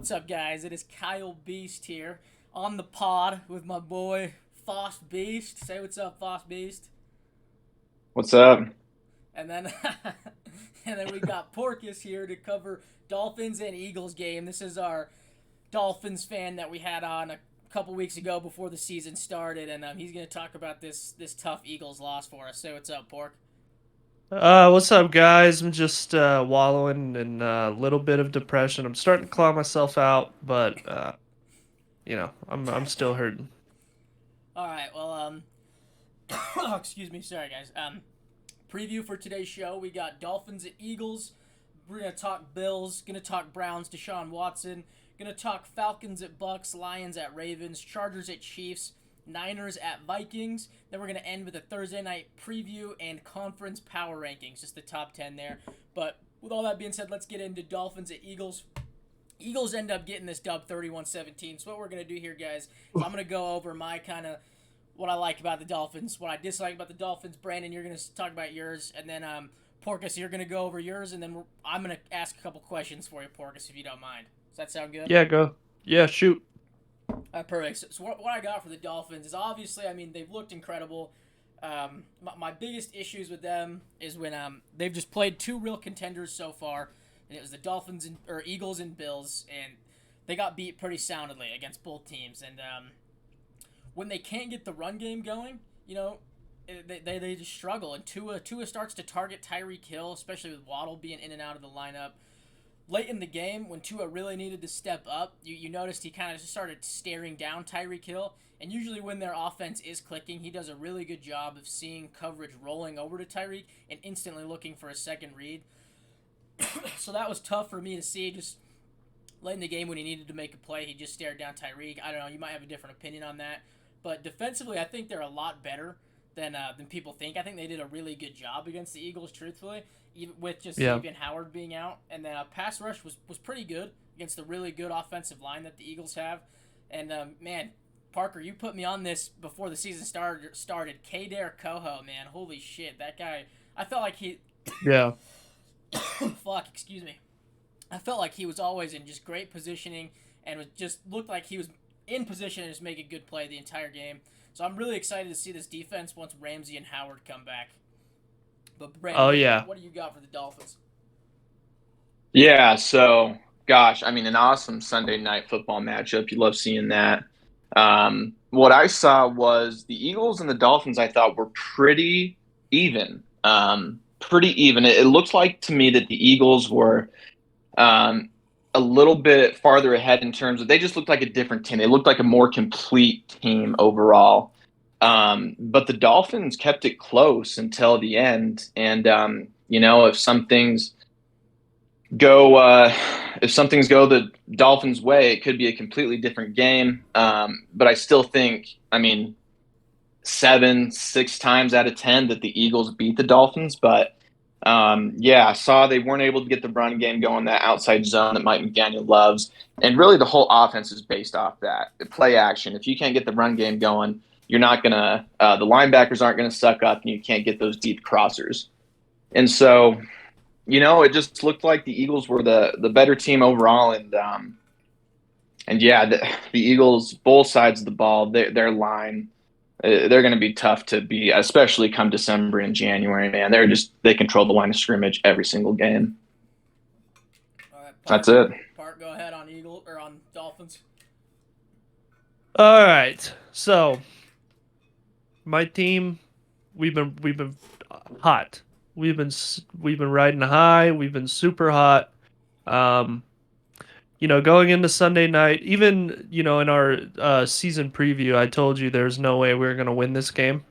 What's up, guys? It is Kyle Beast here on the pod with my boy Foss Beast. Say what's up, Foss Beast. What's up? And then, and then we got Porkis here to cover Dolphins and Eagles game. This is our Dolphins fan that we had on a couple weeks ago before the season started, and he's gonna talk about this tough Eagles loss for us. Say what's up, Pork. What's up, guys? I'm just wallowing in a little bit of depression. I'm starting to claw myself out, but I'm still hurting. All right, well, oh, excuse me, sorry guys. Preview for today's show. We got Dolphins at Eagles. We're gonna talk Bills. Gonna talk Browns. Deshaun Watson. Gonna talk Falcons at Bucs. Lions at Ravens. Chargers at Chiefs. Niners at Vikings. Then we're gonna end with a Thursday night preview and conference power rankings. Just the top 10 there. But with all that being said, let's get into Dolphins at Eagles. Eagles end up getting this dub 31-17. So what we're going to do here, guys, is I'm going to go over my kind of what I like about the Dolphins, what I dislike about the Dolphins. Brandon, you're going to talk about yours, and then Porkus, you're going to go over yours, and then I'm going to ask a couple questions for you, Porkus, if you don't mind. Does that sound good? Yeah, go. Yeah, shoot. Perfect. So what I got for the Dolphins is obviously, I mean, they've looked incredible. My biggest issues with them is when they've just played two real contenders so far, and it was the Dolphins or Eagles and Bills, and they got beat pretty soundly against both teams. And when they can't get the run game going, they just struggle. And Tua starts to target Tyreek Hill, especially with Waddle being in and out of the lineup. Late in the game, when Tua really needed to step up, you noticed he kind of just started staring down Tyreek Hill. And usually when their offense is clicking, he does a really good job of seeing coverage rolling over to Tyreek and instantly looking for a second read. So that was tough for me to see. Just late in the game when he needed to make a play, he just stared down Tyreek. I don't know. You might have a different opinion on that. But defensively, I think they're a lot better than people think. I think they did a really good job against the Eagles, truthfully, even with just Yeah. Xavier Howard being out. And then pass rush was pretty good against the really good offensive line that the Eagles have. And, man, Parker, you put me on this before the season started. Kader Coho, man. Holy shit. That guy, I felt like he... Yeah. Fuck, excuse me. I felt like he was always in just great positioning and was just looked like he was in position and just make a good play the entire game. So I'm really excited to see this defense once Ramsey and Howard come back. But Brandon, Oh yeah. what do you got for the Dolphins? Yeah, so gosh, I mean, an awesome Sunday night football matchup. You love seeing that. What I saw was the Eagles and the Dolphins, I thought were pretty even. Pretty even. It looks like to me that the Eagles were a little bit farther ahead in terms of they just looked like a different team. They looked like a more complete team overall. But the Dolphins kept it close until the end. And, if some things go the Dolphins' way, it could be a completely different game. But I still think, I mean, 6 times out of 10 that the Eagles beat the Dolphins. But yeah, I saw they weren't able to get the run game going, that outside zone that Mike McDaniel loves. And really the whole offense is based off that. The play action. If you can't get the run game going, you're not going to the linebackers aren't going to suck up and you can't get those deep crossers. And so, it just looked like the Eagles were the better team overall. And yeah, the Eagles, both sides of the ball, their line, they're going to be tough to beat, especially come December and January, man. They control the line of scrimmage every single game. All right, That's it. Park, go ahead on Eagle or on Dolphins. All right. So my team, we've been hot. We've been riding high. We've been super hot. Um, going into Sunday night, even in our season preview, I told you there's no way we were gonna win this game.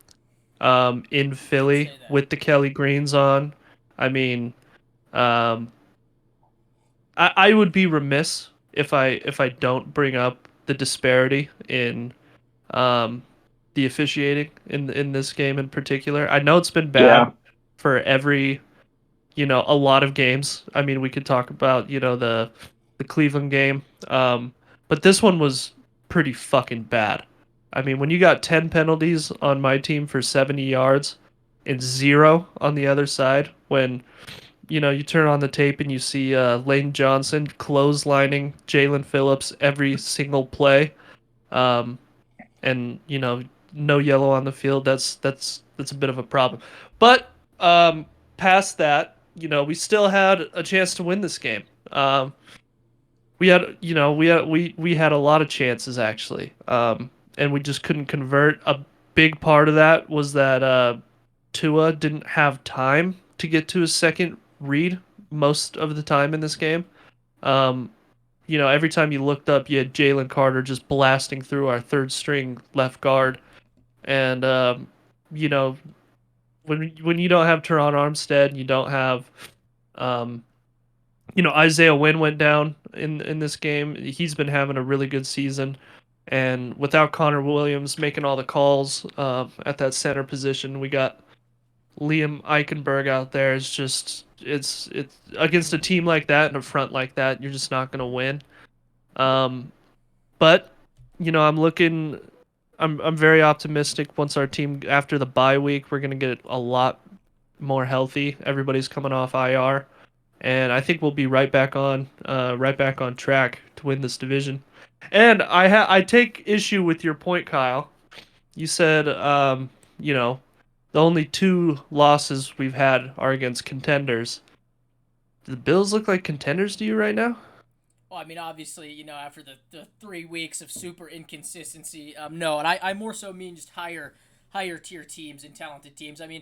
In Philly Say that. with the Kelly Greens on. I mean, um, I would be remiss if I don't bring up the disparity in um, the officiating in this game in particular. I know it's been Yeah. bad for a lot of games. I mean, we could talk about the Cleveland game, but this one was pretty fucking bad. I mean, when you got 10 penalties on my team for 70 yards and zero on the other side, when you turn on the tape and you see Lane Johnson clotheslining Jalen Phillips every single play, um, and no yellow on the field. That's a bit of a problem. But past that, we still had a chance to win this game. We had we had a lot of chances actually, and we just couldn't convert. A big part of that was that Tua didn't have time to get to his second read most of the time in this game. Um, every time you looked up, you had Jalen Carter just blasting through our third string left guard, and you know when you don't have Teron Armstead, you don't have um, Isaiah Wynn went down in this game. He's been having a really good season, and without Connor Williams making all the calls at that center position, we got Liam Eichenberg out there. It's against a team like that and a front like that, you're just not gonna win. Um, but I'm very optimistic. Once our team after the bye week, we're gonna get a lot more healthy. Everybody's coming off IR, and I think we'll be right back on track to win this division. And I take issue with your point, Kyle. You said the only two losses we've had are against contenders. Do the Bills look like contenders to you right now? Well, I mean, obviously, after the 3 weeks of super inconsistency, no, and I more so mean just higher tier teams and talented teams. I mean,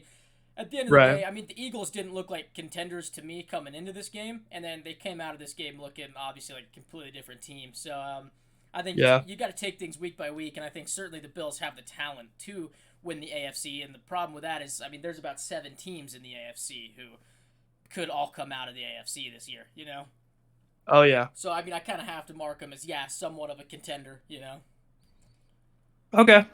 at the end of the Right. day, I mean, the Eagles didn't look like contenders to me coming into this game, and then they came out of this game looking obviously like a completely different team. So I think Yeah. you got to take things week by week, and I think certainly the Bills have the talent to win the AFC. And the problem with that is, I mean, there's about 7 teams in the AFC who could all come out of the AFC this year. Oh yeah. So I mean, I kind of have to mark them as somewhat of a contender. Okay.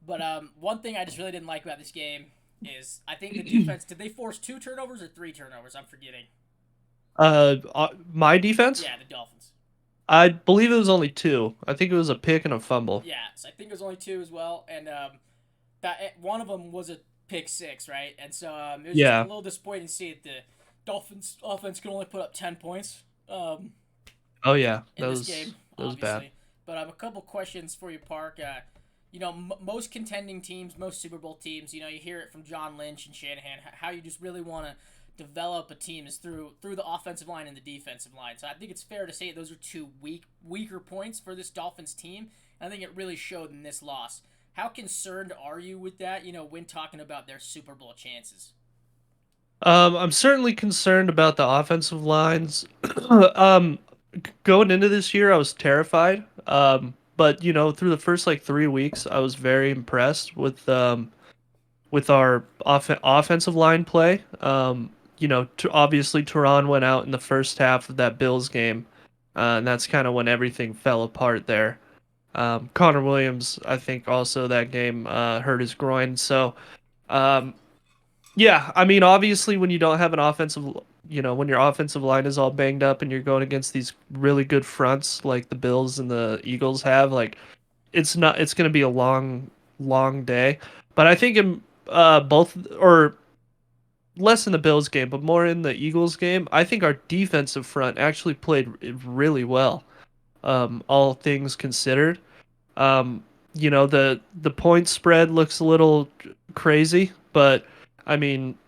But one thing I just really didn't like about this game is I think the defense did they force 2 turnovers or 3 turnovers? I'm forgetting. My defense? Yeah, the Dolphins. I believe it was only two. I think it was a pick and a fumble. Yeah, so I think it was only 2 as well, and that one of them was a pick six, right? And so it was just a Yeah. little disappointing to see that the Dolphins offense could only put up 10 points. Oh yeah. In this game, That was bad. obviously. But I have a couple questions for you, Park. Most contending teams, most Super Bowl teams, you hear it from John Lynch and Shanahan, how you just really want to develop a team is through the offensive line and the defensive line. So I think it's fair to say those are two weaker points for this Dolphins team. And I think it really showed in this loss. How concerned are you with that, when talking about their Super Bowl chances? I'm certainly concerned about the offensive lines. um, Going into this year, I was terrified. But through the first like 3 weeks, I was very impressed with our offensive line play. Obviously, Turan went out in the first half of that Bills game, and that's kind of when everything fell apart there. Connor Williams, I think, also that game hurt his groin. So, um, yeah, I mean, obviously, when you don't have an when your offensive line is all banged up and you're going against these really good fronts like the Bills and the Eagles have, like, it's going to be a long, long day. But I think in both, or less in the Bills game, but more in the Eagles game, I think our defensive front actually played really well, all things considered. Um, the point spread looks a little crazy, but I mean,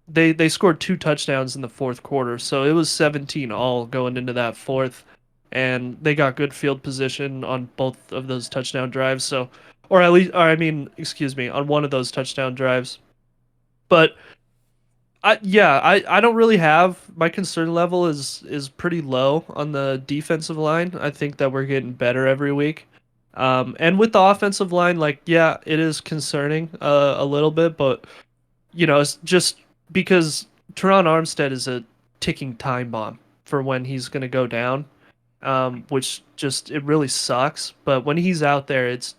they scored 2 touchdowns in the fourth quarter, so it was 17 all going into that fourth, and they got good field position on both of those touchdown drives. So, or at least, or I mean, excuse me, on one of those touchdown drives. But I don't really have my concern level is pretty low on the defensive line. I think that we're getting better every week. And with the offensive line, like, yeah, it is concerning a little bit, but it's just because Teron Armstead is a ticking time bomb for when he's going to go down, which just it really sucks. But when he's out there, it's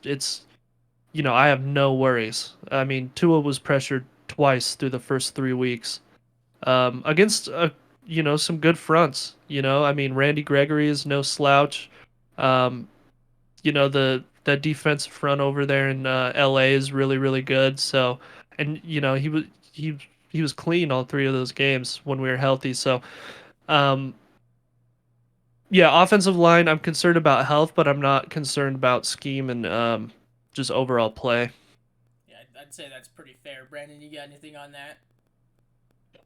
I have no worries. I mean, Tua was pressured twice through the first 3 weeks against some good fronts. I mean, Randy Gregory is no slouch. Um, the defensive front over there in LA is really really good. So, and he clean all 3 of those games when we were healthy. So, um, yeah, offensive line, I'm concerned about health, but I'm not concerned about scheme and just overall play. Yeah, I'd say that's pretty fair. Brandon, you got anything on that?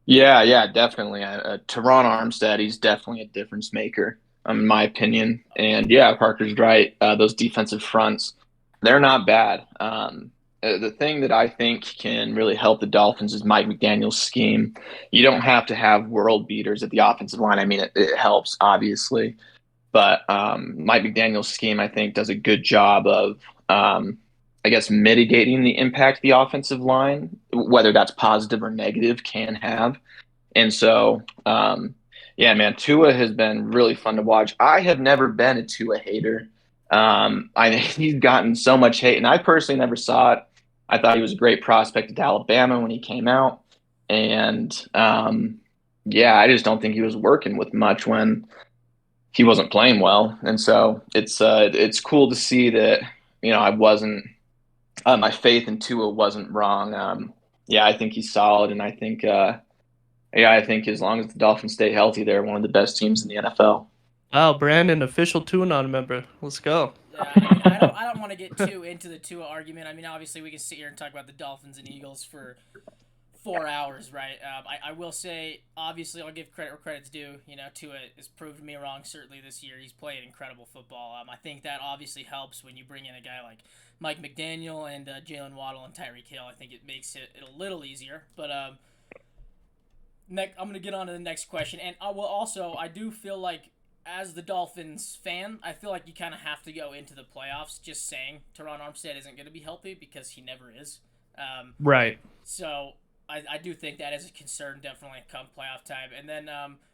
Yeah, definitely. Teron Armstead, he's definitely a difference maker, in my opinion. And yeah, Parker's right. Those defensive fronts, they're not bad. The thing that I think can really help the Dolphins is Mike McDaniel's scheme. You don't have to have world beaters at the offensive line. I mean, it helps, obviously. But Mike McDaniel's scheme, I think, does a good job of, I guess, mitigating the impact the offensive line, whether that's positive or negative, can have. And so, yeah, man, Tua has been really fun to watch. I have never been a Tua hater. I think he's gotten so much hate, and I personally never saw it. I thought he was a great prospect at Alabama when he came out, and yeah, I just don't think he was working with much when he wasn't playing well. And so it's cool to see that I wasn't my faith in Tua wasn't wrong. Yeah, I think he's solid, and I think yeah, I think as long as the Dolphins stay healthy, they're one of the best teams in the NFL. Oh, Brandon, official TuaNon member. Let's go. Yeah, I mean, I don't want to get too into the Tua argument. I mean, obviously, we can sit here and talk about the Dolphins and Eagles for 4 hours, right? I will say, obviously, I'll give credit where credit's due. Tua has proved me wrong, certainly this year. He's played incredible football. I think that obviously helps when you bring in a guy like Mike McDaniel and Jalen Waddle and Tyreek Hill. I think it makes it a little easier. But I'm going to get on to the next question. And I do feel like, as the Dolphins fan, I feel like you kind of have to go into the playoffs just saying Teron Armstead isn't going to be healthy, because he never is. Right. So I do think that is a concern, definitely, come playoff time. And then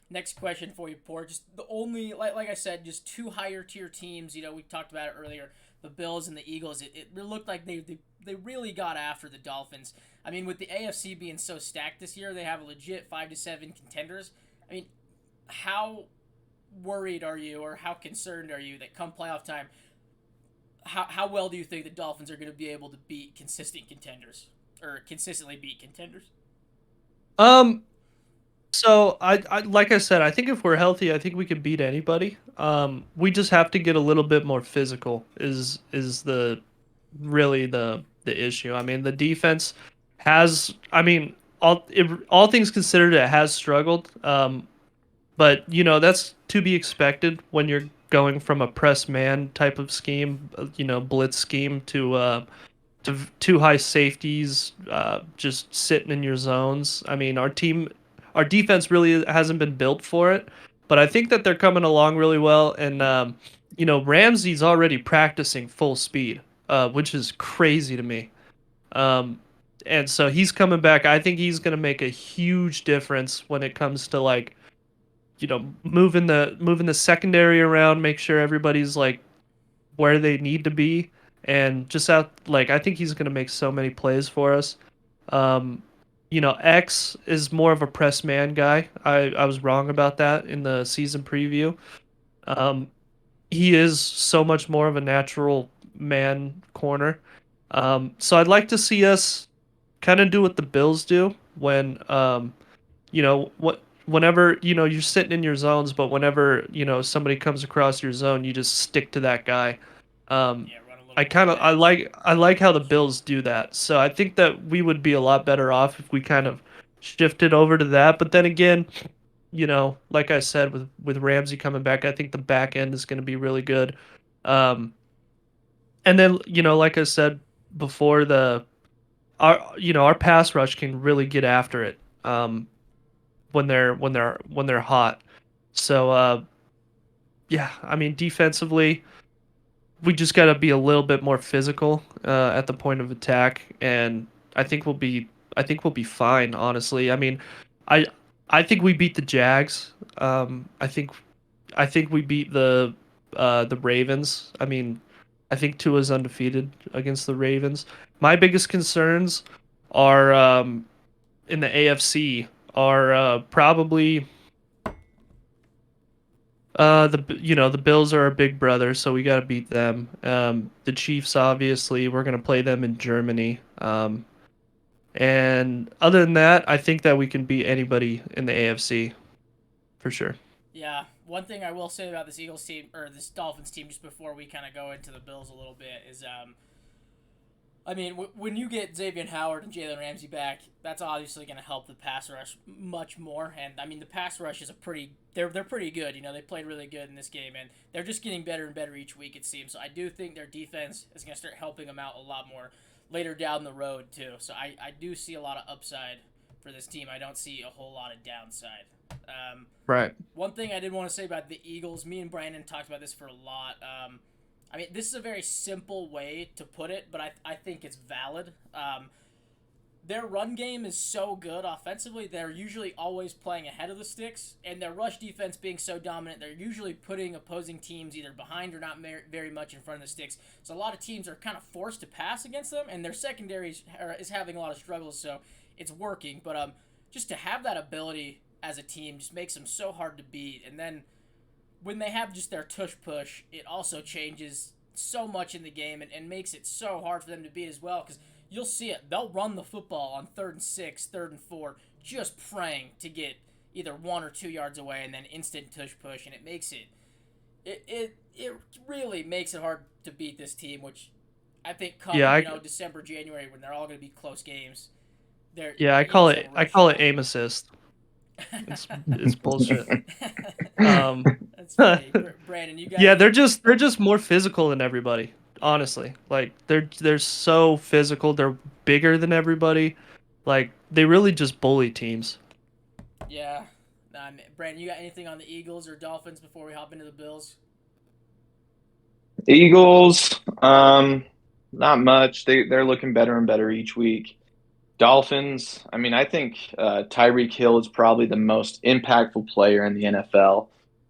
next question for you, Port. Just the only, like I said, just 2 higher tier teams. We talked about it earlier, the Bills and the Eagles. It looked like they really got after the Dolphins. I mean, with the AFC being so stacked this year, they have a legit 5 to 7 contenders. I mean, how worried are you, or how concerned are you that come playoff time, how well do you think the Dolphins are going to be able to beat consistent contenders, or consistently beat contenders? So I like I said, I think if we're healthy, I think we can beat anybody. We just have to get a little bit more physical. Is the really the issue? I mean, the defense has. I mean, all things considered, it has struggled. But that's to be expected when you're going from a press man type of scheme, blitz scheme to 2 high safeties, just sitting in your zones. I mean, our defense really hasn't been built for it, but I think that they're coming along really well. And Ramsey's already practicing full speed, which is crazy to me. Um, and so he's coming back. I think he's going to make a huge difference when it comes to, like, moving the secondary around, make sure everybody's like where they need to be, and just out, like, I think he's gonna make so many plays for us. Um, X is more of a press man guy. I was wrong about that in the season preview. Um, he is so much more of a natural man corner. So I'd like to see us kind of do what the Bills do when whenever you're sitting in your zones, but whenever somebody comes across your zone, you just stick to that guy. um Yeah, run a little I bit kind more of I edge. like I like how the Bills do that, so I think that we would be a lot better off if we kind of shifted over to that. But then again, like I said, with Ramsey coming back, I think the back end is going to be really good. Um and then, like I said before, our pass rush can really get after it. When they're hot. So yeah, I mean, defensively, we just got to be a little bit more physical at the point of attack, and I think we'll be I think we'll be fine. Honestly, I mean, I I think we beat the Jags. I think we beat the Ravens. I mean, I think Tua's undefeated against the Ravens. My biggest concerns are in the AFC are probably the Bills are our big brother, so we got to beat them. The Chiefs, obviously, we're gonna play them in Germany. And other than that, I think that we can beat anybody in the AFC for sure. Yeah, one thing I will say about this Eagles team or this Dolphins team, just before we kind of go into the Bills a little bit, is I mean, when you get Xavier Howard and Jalen Ramsey back, that's obviously going to help the pass rush much more. And I mean, the pass rush is they're pretty good. You know, they played really good in this game, and they're just getting better and better each week, it seems. So I do think their defense is going to start helping them out a lot more later down the road too. So I do see a lot of upside for this team. I don't see a whole lot of downside. Right. One thing I did want to say about the Eagles, me and Brandon talked about this for a lot. I mean, this is a very simple way to put it, but I think it's valid. Their run game is so good offensively, they're usually always playing ahead of the sticks, and their rush defense being so dominant, they're usually putting opposing teams either behind or not very much in front of the sticks. So a lot of teams are kind of forced to pass against them, and their secondary is having a lot of struggles, so it's working. But just to have that ability as a team just makes them so hard to beat, and then when they have just their tush push, it also changes so much in the game and makes it so hard for them to beat as well, because you'll see it. They'll run the football on 3rd and 6, 3rd and 4, just praying to get either 1 or 2 yards away and then instant tush push, and it makes it really makes it hard to beat this team, which I think come December, January, when they're all going to be close games. I call it aim assist. It's bullshit. That's funny. Brandon, you got yeah, they're just more physical than everybody. Honestly, like they're so physical. They're bigger than everybody. Like they really just bully teams. Yeah. Brandon, you got anything on the Eagles or Dolphins before we hop into the Bills? Eagles, not much. They're looking better and better each week. Dolphins, I mean, I think Tyreek Hill is probably the most impactful player in the NFL,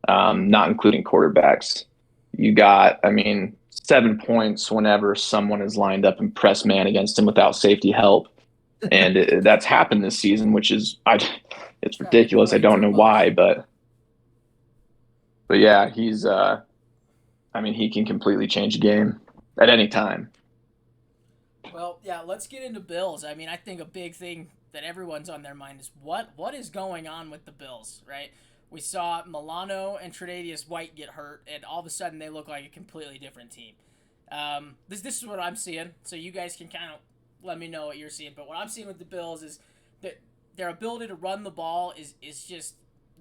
not including quarterbacks. You got, I mean, 7 points whenever someone is lined up and press man against him without safety help. And that's happened this season, which is, it's ridiculous. I don't know why, but yeah, he's, I mean, he can completely change the game at any time. Well, yeah, let's get into Bills. I mean, I think a big thing that everyone's on their mind is what is going on with the Bills, right? We saw Milano and Tre'Davious White get hurt, and all of a sudden they look like a completely different team. This is what I'm seeing, so you guys can kind of let me know what you're seeing. But what I'm seeing with the Bills is that their ability to run the ball is just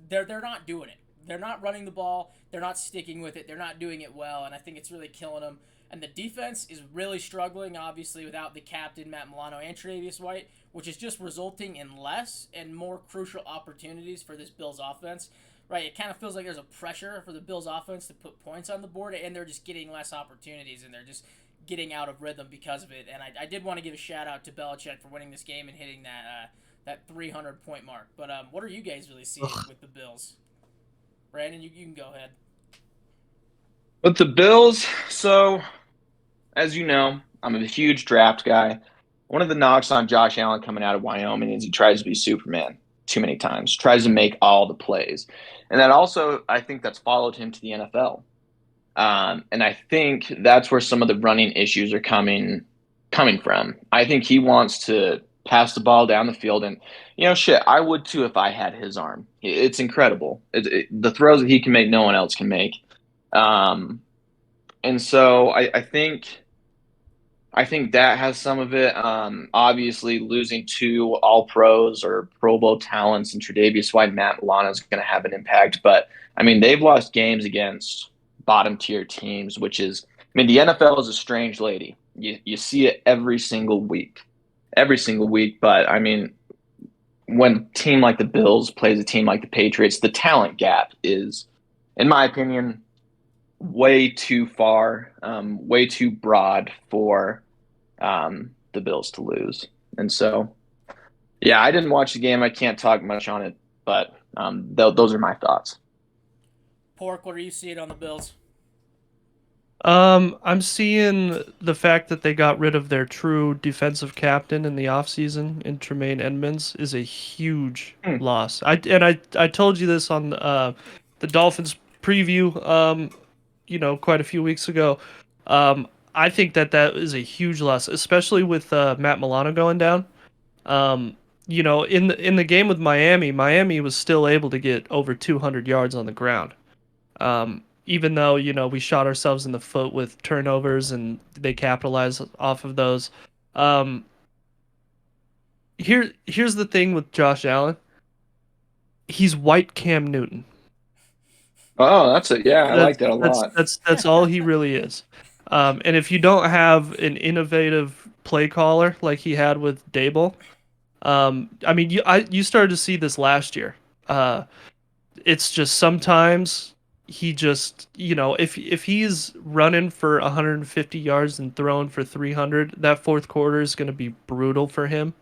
they're not doing it. They're not running the ball. They're not sticking with it. They're not doing it well, and I think it's really killing them. And the defense is really struggling, obviously, without the captain, Matt Milano, and Tre'Davious White, which is just resulting in less and more crucial opportunities for this Bills offense. Right? It kind of feels like there's a pressure for the Bills offense to put points on the board, and they're just getting less opportunities, and they're just getting out of rhythm because of it. And I did want to give a shout-out to Belichick for winning this game and hitting that 300-point mark. But what are you guys really seeing with the Bills? Brandon, you can go ahead. With the Bills, so as you know, I'm a huge draft guy. One of the knocks on Josh Allen coming out of Wyoming is he tries to be Superman too many times, tries to make all the plays. And that also, I think that's followed him to the NFL. And I think that's where some of the running issues are coming from. I think he wants to pass the ball down the field. And, I would too if I had his arm. It's incredible. The throws that he can make, no one else can make. And so I think that has some of it. Obviously, losing 2 All-Pros or Pro Bowl talents and Tre'Davious White and Matt Milano is going to have an impact. But, I mean, they've lost games against bottom-tier teams, which is – I mean, the NFL is a strange lady. You see it every single week. But, I mean, when a team like the Bills plays a team like the Patriots, the talent gap is, in my opinion – way too far, way too broad for the Bills to lose. And so, yeah, I didn't watch the game. I can't talk much on it, but those are my thoughts. Pork, what are you seeing on the Bills? I'm seeing the fact that they got rid of their true defensive captain in the offseason in Tremaine Edmonds is a huge loss. I told you this on the Dolphins preview quite a few weeks ago. I think that is a huge loss, especially with Matt Milano going down. In the game with Miami, Miami was still able to get over 200 yards on the ground. Even though, we shot ourselves in the foot with turnovers and they capitalized off of those. Um, here's the thing with Josh Allen. He's white Cam Newton. Oh, that's it. Yeah, I That's like that a that's lot. that's that's all he really is. And if you don't have an innovative play caller like he had with Dable, I mean, you started to see this last year. Uh, it's just sometimes he just, if he's running for 150 yards and throwing for 300, that fourth quarter is going to be brutal for him.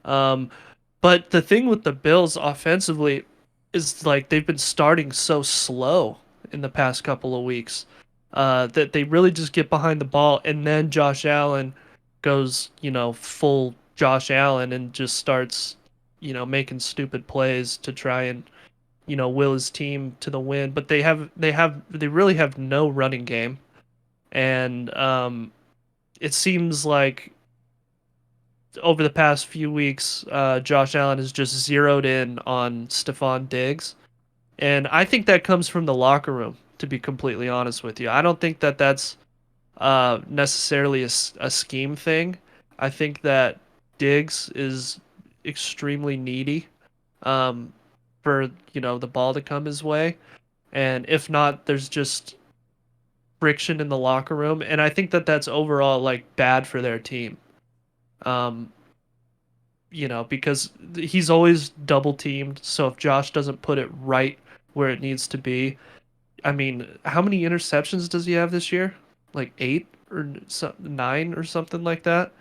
Um, but the thing with the Bills offensively is like they've been starting so slow in the past couple of weeks that they really just get behind the ball and then Josh Allen goes, full Josh Allen and just starts, making stupid plays to try and, will his team to the win. But they really have no running game, and it seems like over the past few weeks, Josh Allen has just zeroed in on Stephon Diggs, and I think that comes from the locker room. To be completely honest with you, I don't think that that's necessarily a scheme thing. I think that Diggs is extremely needy um, for the ball to come his way, and if not, there's just friction in the locker room, and I think that that's overall like bad for their team. Um, because he's always double teamed. So if Josh doesn't put it right where it needs to be, I mean, how many interceptions does he have this year? Like 9 or something like that.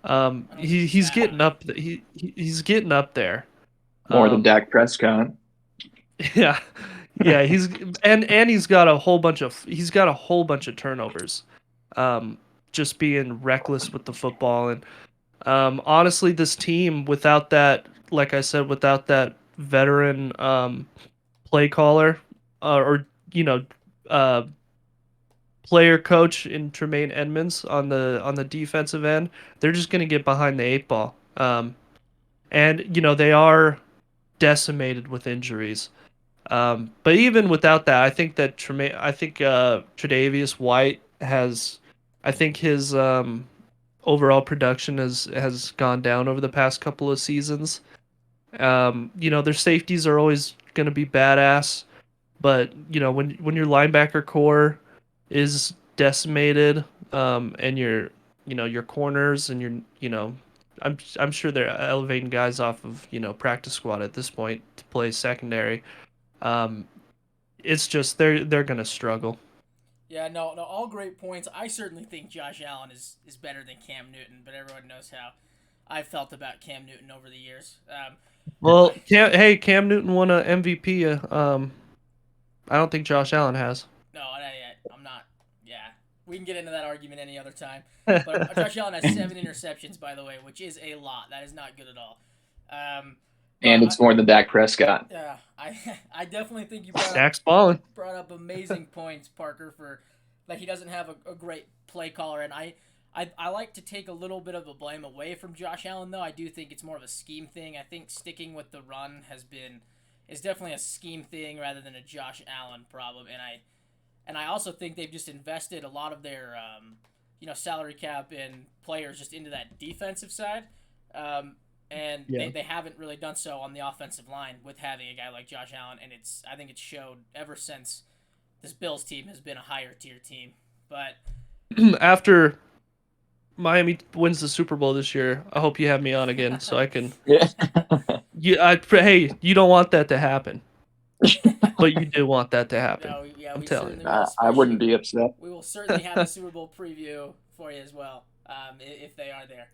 I don't think it's He's that getting high. up. He's getting up there. More than Um, Dak Prescott. yeah, yeah. And he's got a whole bunch of turnovers. Um, just being reckless with the football. And honestly, this team without that, like I said, without that veteran play caller or uh, player coach in Tremaine Edmonds on the defensive end, they're just gonna get behind the eight ball. And they are decimated with injuries. But even without that, I think that Tre'Davious White has, I think his overall production has gone down over the past couple of seasons. Their safeties are always going to be badass, but when your linebacker core is decimated, and your corners and I'm sure they're elevating guys off of practice squad at this point to play secondary. Um, it's just they're gonna struggle. Yeah, no, no, all great points. I certainly think Josh Allen is better than Cam Newton, but everyone knows how I've felt about Cam Newton over the years. I Well, Cam Newton won a MVP. I don't think Josh Allen has. no, not yet. I'm not. Yeah, we can get into that argument any other time. But Josh Allen has 7 interceptions, by the way, which is a lot. That is not good at all. Um, but And it's more than Dak Prescott. yeah, I definitely think you Dak's balling. brought up amazing points, Parker, for that he doesn't have a great play caller, and I like to take a little bit of the blame away from Josh Allen, though. I do think it's more of a scheme thing. I think sticking with the run is definitely a scheme thing rather than a Josh Allen problem, and I also think they've just invested a lot of their salary cap and players just into that defensive side. And Yeah. they haven't really done so on the offensive line with having a guy like Josh Allen, and I think it's showed ever since this Bills team has been a higher tier team. But After Miami wins the Super Bowl this year, I hope you have me on again so I can. Yeah. Hey, you don't want that to happen, but you do want that to happen. no, yeah, I'm we telling certainly you. will. I wouldn't Especially, be upset. we will certainly have a Super Bowl preview for you as well, if they are there.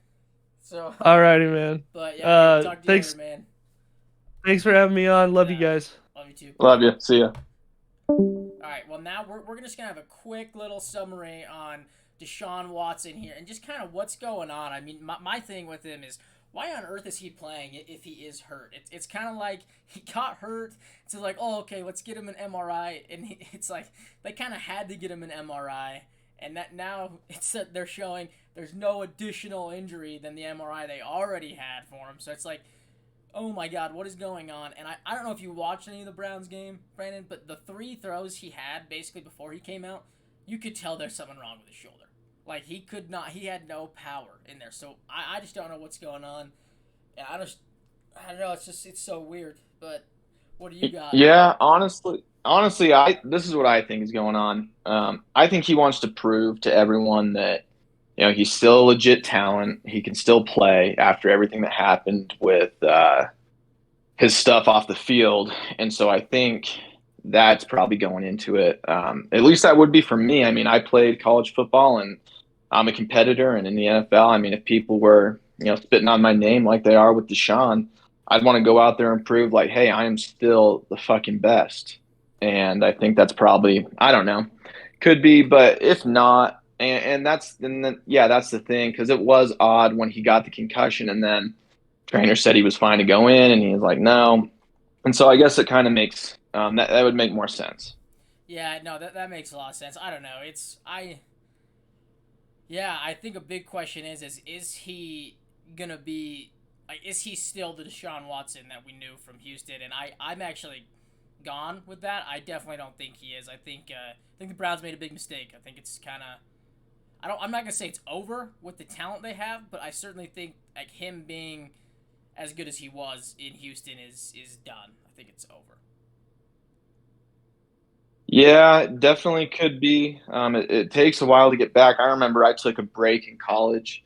So, Alrighty, man. but yeah, hey, talk to you later, Thanks. man. Thanks for having me on. Love you Yeah, guys. love you too. Love you. See ya. All right, well, now we're just going to have a quick little summary on Deshaun Watson here and just kind of what's going on. I mean, my thing with him is why on earth is he playing if he is hurt? It's kind of like he got hurt. It's like, oh, okay, let's get him an MRI. And it's like they kind of had to get him an MRI. and that now it's that they're showing there's no additional injury than the MRI they already had for him. So it's like, oh my God, what is going on? And I don't know if you watched any of the Browns game, Brandon, but the 3 throws he had basically before he came out, you could tell there's something wrong with his shoulder. Like, he had no power in there. So I just don't know what's going on. And I don't know, it's so weird. But what do you got? Yeah, honestly, this is what I think is going on. I think he wants to prove to everyone that he's still a legit talent. He can still play after everything that happened with his stuff off the field, and so I think that's probably going into it. At least that would be for me. I mean, I played college football, and I'm a competitor, and in the NFL, I mean, if people were spitting on my name like they are with Deshaun, I'd want to go out there and prove like, hey, I am still the fucking best. And I think that's probably, I don't know, could be, but if not, that's the thing, because it was odd when he got the concussion and then trainer said he was fine to go in and he was like, no. And so I guess it kind of makes that would make more sense. Yeah, no, that makes a lot of sense. I don't know. I think a big question is he gonna be like, is he still the Deshaun Watson that we knew from Houston? And I'm actually gone with that. I definitely don't think he is. I think the Browns made a big mistake. I think it's kind of I'm not gonna say it's over with the talent they have, but I certainly think like him being as good as he was in Houston is done. I think it's over. Yeah, definitely could be. It takes a while to get back. I remember I took a break in college,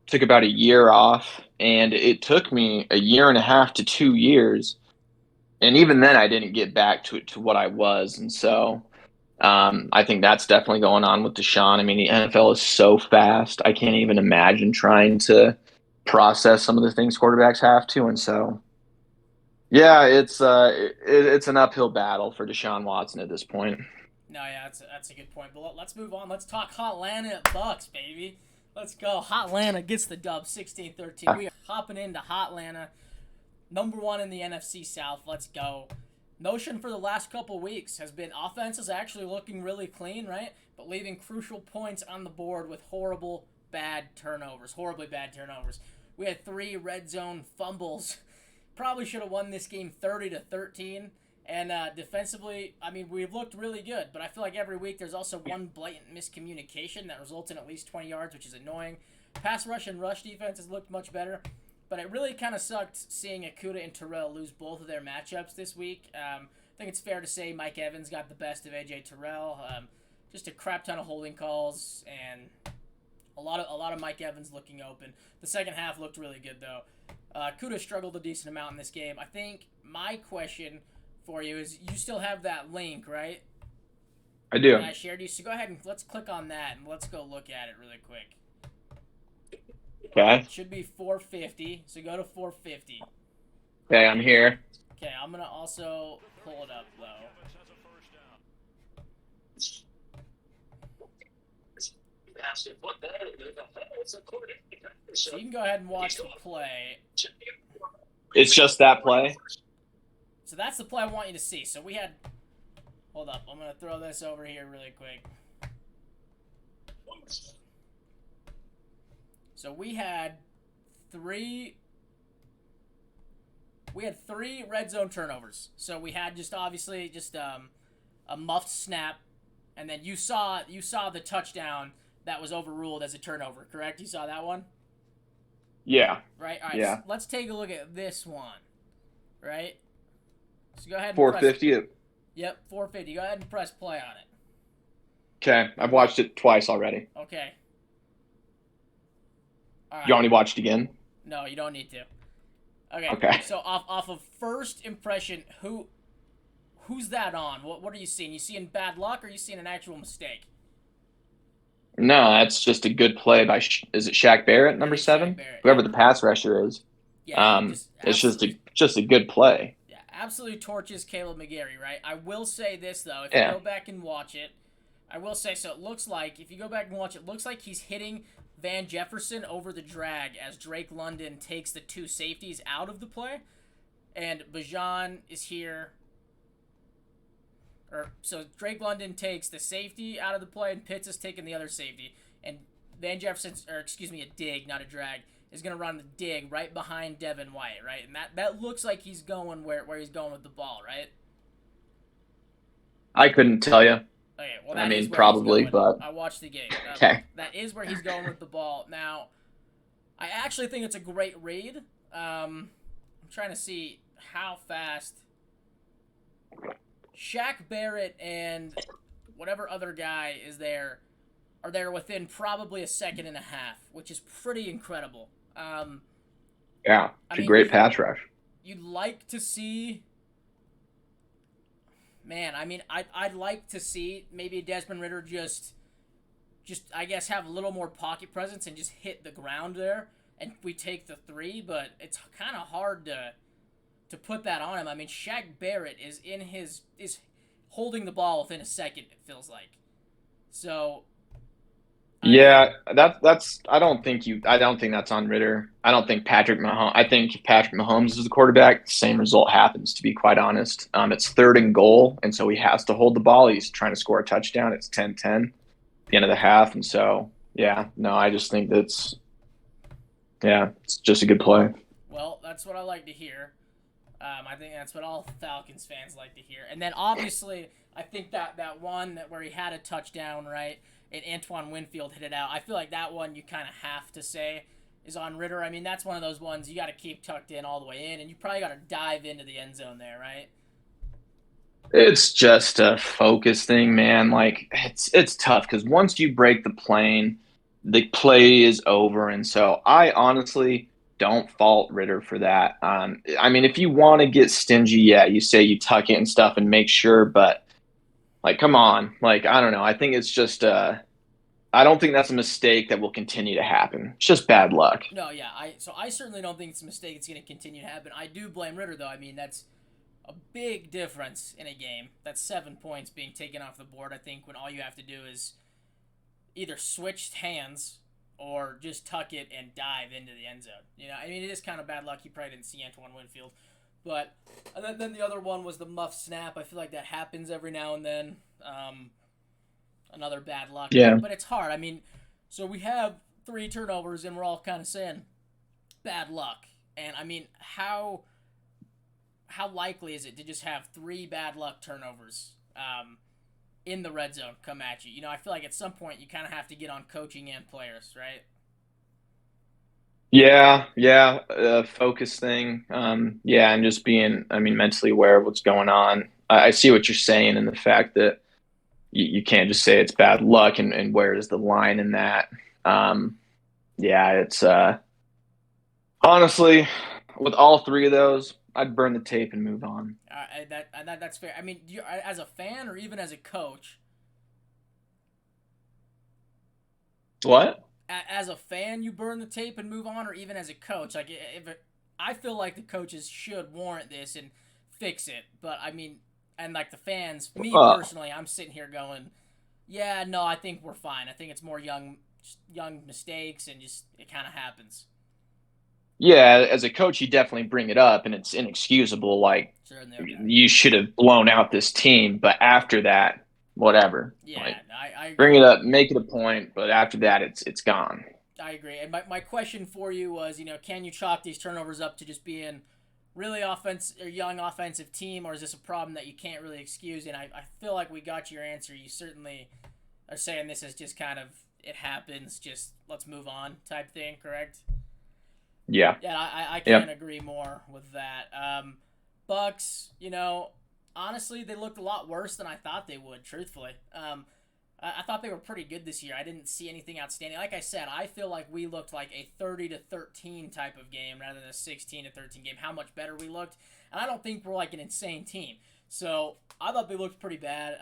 took about a year off, and it took me a year and a half to 2 years. And even then, I didn't get back to what I was. And so I think that's definitely going on with Deshaun. I mean, the NFL is so fast. I can't even imagine trying to process some of the things quarterbacks have to. And so, yeah, it's an uphill battle for Deshaun Watson at this point. No, yeah, that's a good point. But let's move on. Let's talk Hotlanta at Bucs, baby. Let's go. Hotlanta gets the dub 16-13. We are hopping into Hotlanta. Number 1 in the NFC South. Let's go. Notion for the last couple weeks has been offense is actually looking really clean, right? But leaving crucial points on the board with horribly bad turnovers. We had 3 red zone fumbles. Probably should have won this game 30-13. And defensively, I mean, we've looked really good, but I feel like every week there's also one blatant miscommunication that results in at least 20 yards, which is annoying. Pass rush and rush defense has looked much better, but it really kind of sucked seeing Okudah and Terrell lose both of their matchups this week. I think it's fair to say Mike Evans got the best of A.J. Terrell. Just a crap ton of holding calls and a lot of Mike Evans looking open. The second half looked really good, though. Okudah struggled a decent amount in this game. I think my question for you is you still have that link, right? I do. And I shared you, so go ahead and let's click on that and let's go look at it really quick. Okay. It should be 450, so go to 450. Okay, I'm here. Okay, I'm gonna also pull it up though. So you can go ahead and watch the play. It's just that play. So that's the play I want you to see. So we had... Hold up. I'm going to throw this over here really quick. So we had 3 red zone turnovers. So we had just obviously just a muffed snap. And then you saw the touchdown that was overruled as a turnover, correct? You saw that one? Yeah. Right? All right. Yeah. So let's take a look at this one. Right? So go ahead and 450. Yep, 450. Go ahead and press play on it. Okay, I've watched it twice already. Okay. All right. You want me to watch it again? No, you don't need to. Okay. So off of first impression, who's that on? What are you seeing? You seeing bad luck or are you seeing an actual mistake? No, that's just a good play by is it Shaq Barrett, number 7? Barrett, whoever yeah. the pass rusher is. Yeah, it's just a good play. Yeah, absolutely torches Caleb McGarry, right? I will say this though, if Yeah. you go back and watch it, I will say so. It looks like if you go back and watch it, looks like he's hitting Van Jefferson over the drag as Drake London takes the 2 safeties out of the play, and Bijan is here. So Drake London takes the safety out of the play, and Pitts is taking the other safety. And Van Jefferson's, or excuse me, a dig, not a drag, is going to run the dig right behind Devin White, right? And that looks like he's going where he's going with the ball, right? I couldn't tell you. Okay, well, I that is mean, where probably, he's going. but I watched the game. okay. That is where he's going with the ball. Now, I actually think it's a great read. I'm trying to see how fast Shaq Barrett and whatever other guy is there are there within probably a second and a half, which is pretty incredible. Yeah, it's a great pass rush. You'd like to see... Man, I mean, I'd like to see maybe Desmond Ridder just I guess have a little more pocket presence and just hit the ground there, and we take the 3. But it's kind of hard to put that on him. I mean, Shaq Barrett is holding the ball within a second. It feels like. So. Yeah, that's. I don't think that's on Ridder. I don't think Patrick Mahomes. I think Patrick Mahomes is the quarterback. The same result happens, to be quite honest. It's 3rd and goal, and so he has to hold the ball. He's trying to score a touchdown. It's 10-10 at the end of the half, and so yeah, no, I just think it's just a good play. Well, that's what I like to hear. I think that's what all Falcons fans like to hear. And then obviously, I think that one where he had a touchdown, right? And Antoine Winfield hit it out. I feel like that one you kind of have to say is on Ridder. I mean, that's one of those ones you got to keep tucked in all the way in, and you probably got to dive into the end zone there, right? It's just a focus thing, man. Like it's tough because once you break the plane, the play is over, and so I honestly don't fault Ridder for that. I mean, if you want to get stingy, yeah, you say you tuck it and stuff and make sure, but like, come on. Like, I don't know. I think it's just I don't think that's a mistake that will continue to happen. It's just bad luck. No, yeah. I certainly don't think it's a mistake. It's going to continue to happen. I do blame Ridder, though. I mean, that's a big difference in a game. That's 7 points being taken off the board, I think, when all you have to do is either switch hands or just tuck it and dive into the end zone. You know, I mean, it is kind of bad luck. You probably didn't see Antoine Winfield. But and then the other one was the muff snap. I feel like that happens every now and then. Another bad luck. Yeah. But it's hard. I mean, so we have 3 turnovers, and we're all kind of saying bad luck. And, I mean, how likely is it to just have 3 bad luck turnovers in the red zone come at you? You know, I feel like at some point you kind of have to get on coaching and players, right? Yeah, focus thing. Yeah, and just being, I mean, mentally aware of what's going on. I see what you're saying, and the fact that you can't just say it's bad luck, and where is the line in that? Yeah, it's honestly, with all 3 of those, I'd burn the tape and move on. That's fair. I mean, as a fan or even as a coach. What? As a fan, you burn the tape and move on, or even as a coach, like I feel like the coaches should warrant this and fix it. But I mean, and like the fans, me personally, I'm sitting here going, yeah, no, I think we're fine. I think it's more young mistakes, and just it kind of happens. Yeah, as a coach, you definitely bring it up, and it's inexcusable. Like, you should have blown out this team, but after that, whatever. Yeah, like, I agree. Bring it up, make it a point, but after that, it's gone. I agree. And my question for you was, you know, can you chalk these turnovers up to just being really young offensive team, or is this a problem that you can't really excuse? And I feel like we got your answer. You certainly are saying this is just kind of, it happens, just let's move on type thing, correct? Yeah. Yeah, I can't agree more with that. Bucs, you know, honestly, they looked a lot worse than I thought they would, truthfully. I thought they were pretty good this year. I didn't see anything outstanding. Like I said, I feel like we looked like a 30-13 type of game rather than a 16-13 game, how much better we looked. And I don't think we're like an insane team. So I thought they looked pretty bad.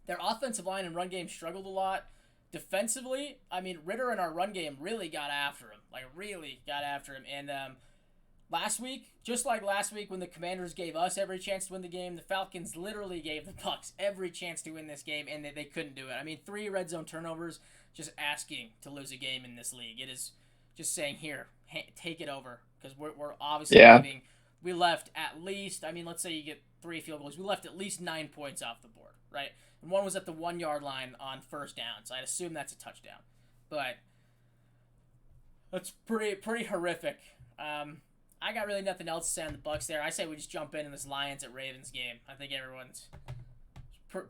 Their offensive line and run game struggled a lot. Defensively, I mean, Ridder in our run game really got after him. And last week, just like last week when the Commanders gave us every chance to win the game, the Falcons literally gave the Bucs every chance to win this game, and they couldn't do it. I mean, 3 red zone turnovers, just asking to lose a game in this league. It is just saying, here, take it over, because we're obviously leaving. We left at least, I mean, let's say you get 3 field goals. We left at least 9 points off the board, right? And one was at the 1-yard line on first down, so I'd assume that's a touchdown. But that's pretty horrific. I got really nothing else to say on the Bucs there. I say we just jump in this Lions at Ravens game. I think everyone's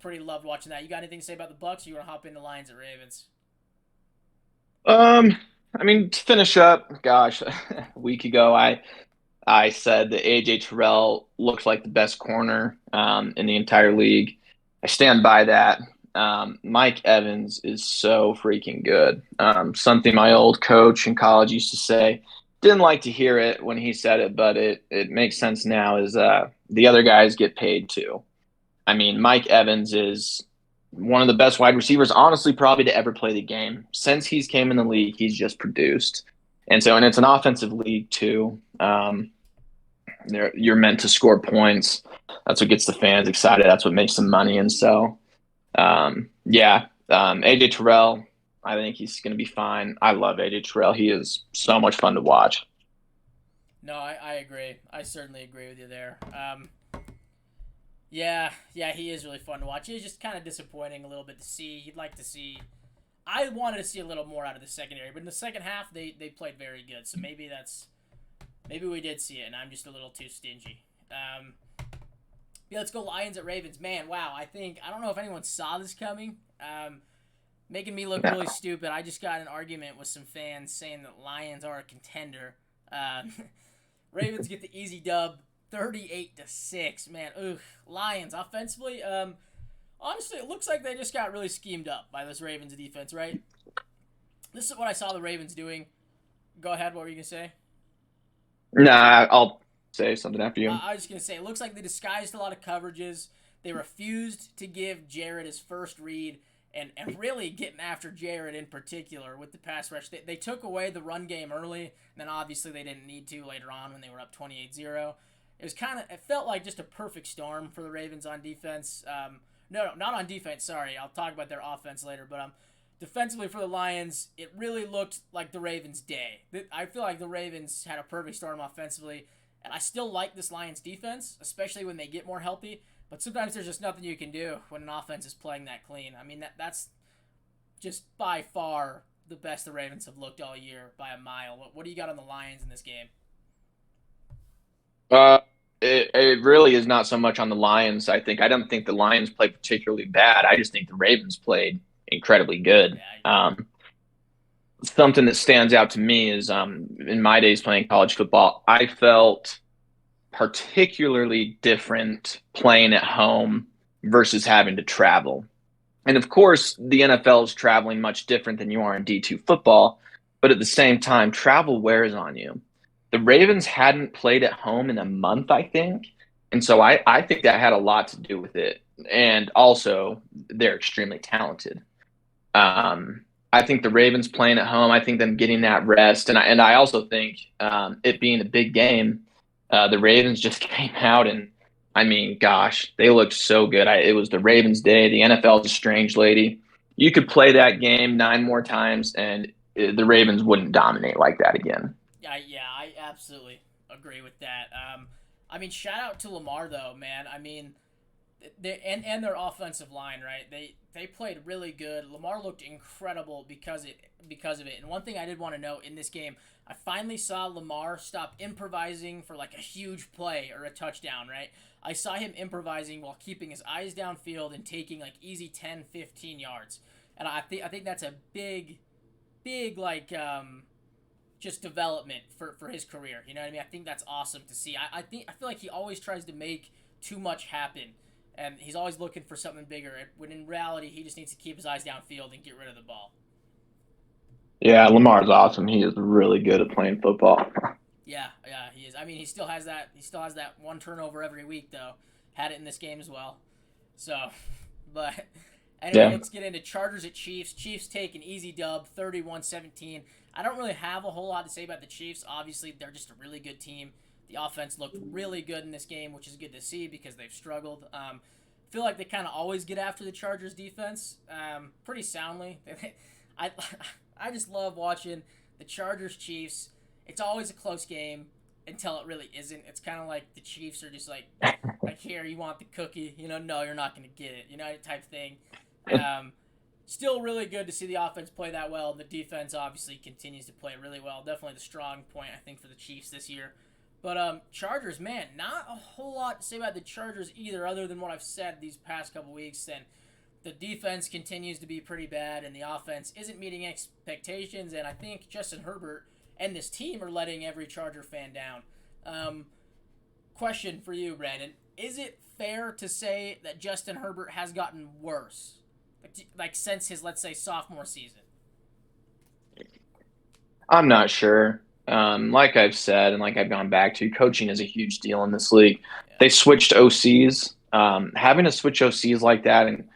pretty loved watching that. You got anything to say about the Bucs, or you want to hop into Lions at Ravens? I mean, to finish up, gosh, a week ago I said that AJ Terrell looks like the best corner in the entire league. I stand by that. Mike Evans is so freaking good. Something my old coach in college used to say. Didn't like to hear it when he said it, but it makes sense now. Is the other guys get paid too? I mean, Mike Evans is one of the best wide receivers, honestly, probably to ever play the game. Since he's came in the league, he's just produced. And it's an offensive league too. You're meant to score points. That's what gets the fans excited. That's what makes them money. And so, AJ Terrell, I think he's going to be fine. I love AJ Terrell. He is so much fun to watch. No, I agree. I certainly agree with you there. Yeah, he is really fun to watch. He's just kind of disappointing a little bit to see. You'd like to see. I wanted to see a little more out of the secondary, but in the second half they played very good. So maybe we did see it, and I'm just a little too stingy. Let's go Lions at Ravens. Man, wow. I don't know if anyone saw this coming. Making me look really stupid. I just got in an argument with some fans saying that Lions are a contender. Ravens get the easy dub, 38-6. Man, Lions offensively. Honestly, it looks like they just got really schemed up by this Ravens defense, right? This is what I saw the Ravens doing. Go ahead. What were you gonna say? Nah, I'll say something after you. I was just going to say, it looks like they disguised a lot of coverages. They refused to give Jared his first read and really getting after Jared in particular with the pass rush. They took away the run game early, and then obviously they didn't need to later on when they were up 28-0. It felt like just a perfect storm for the Ravens on defense. No, not on defense, sorry. I'll talk about their offense later, but defensively for the Lions, it really looked like the Ravens' day. I feel like the Ravens had a perfect storm offensively, and I still like this Lions defense, especially when they get more healthy, but sometimes there's just nothing you can do when an offense is playing that clean. I mean, that's just by far the best the Ravens have looked all year by a mile. What do you got on the Lions in this game? It really is not so much on the Lions. I don't think the Lions played particularly bad. I just think the Ravens played incredibly good. Something that stands out to me is in my days playing college football, I felt particularly different playing at home versus having to travel. And of course, the NFL is traveling much different than you are in D2 football, but at the same time, travel wears on you. The Ravens hadn't played at home in a month, I think. And so I think that had a lot to do with it. And also, they're extremely talented. I think the Ravens playing at home, I think them getting that rest. And I also think it being a big game, the Ravens just came out and, I mean, gosh, they looked so good. It was the Ravens' day. The NFL is a strange lady. You could play that game 9 more times, and the Ravens wouldn't dominate like that again. Yeah, I absolutely agree with that. I mean, shout out to Lamar though, man. I mean, and their offensive line, right? They played really good. Lamar looked incredible because of it. And one thing I did want to note in this game, I finally saw Lamar stop improvising for like a huge play or a touchdown, right? I saw him improvising while keeping his eyes downfield and taking like easy 10, 15 yards. And I think that's a big like just development for his career. You know what I mean? I think that's awesome to see. I feel like he always tries to make too much happen, and he's always looking for something bigger. When in reality, he just needs to keep his eyes downfield and get rid of the ball. Yeah, Lamar's awesome. He is really good at playing football. Yeah, he is. I mean, he still has that one turnover every week though. Had it in this game as well. So, but anyway, Let's get into Chargers at Chiefs. Chiefs take an easy dub, 31-17. I don't really have a whole lot to say about the Chiefs. Obviously, they're just a really good team. The offense looked really good in this game, which is good to see because they've struggled. Feel like they kind of always get after the Chargers defense pretty soundly. I just love watching the Chargers Chiefs. It's always a close game until it really isn't. It's kind of like the Chiefs are just like like here, you want the cookie, no, you're not going to get it, type thing. Still really good to see the offense play that well. The defense obviously continues to play really well. Definitely the strong point, I think, for the Chiefs this year. But Chargers, man, not a whole lot to say about the Chargers either, other than what I've said these past couple weeks. And the defense continues to be pretty bad, and the offense isn't meeting expectations. And I think Justin Herbert and this team are letting every Charger fan down. Question for you, Brandon. Is it fair to say that Justin Herbert has gotten worse? Like since his, let's say, sophomore season? I'm not sure. Like I've said, and like I've gone back to, coaching is a huge deal in this league. Yeah. They switched OCs. Having to switch OCs like that and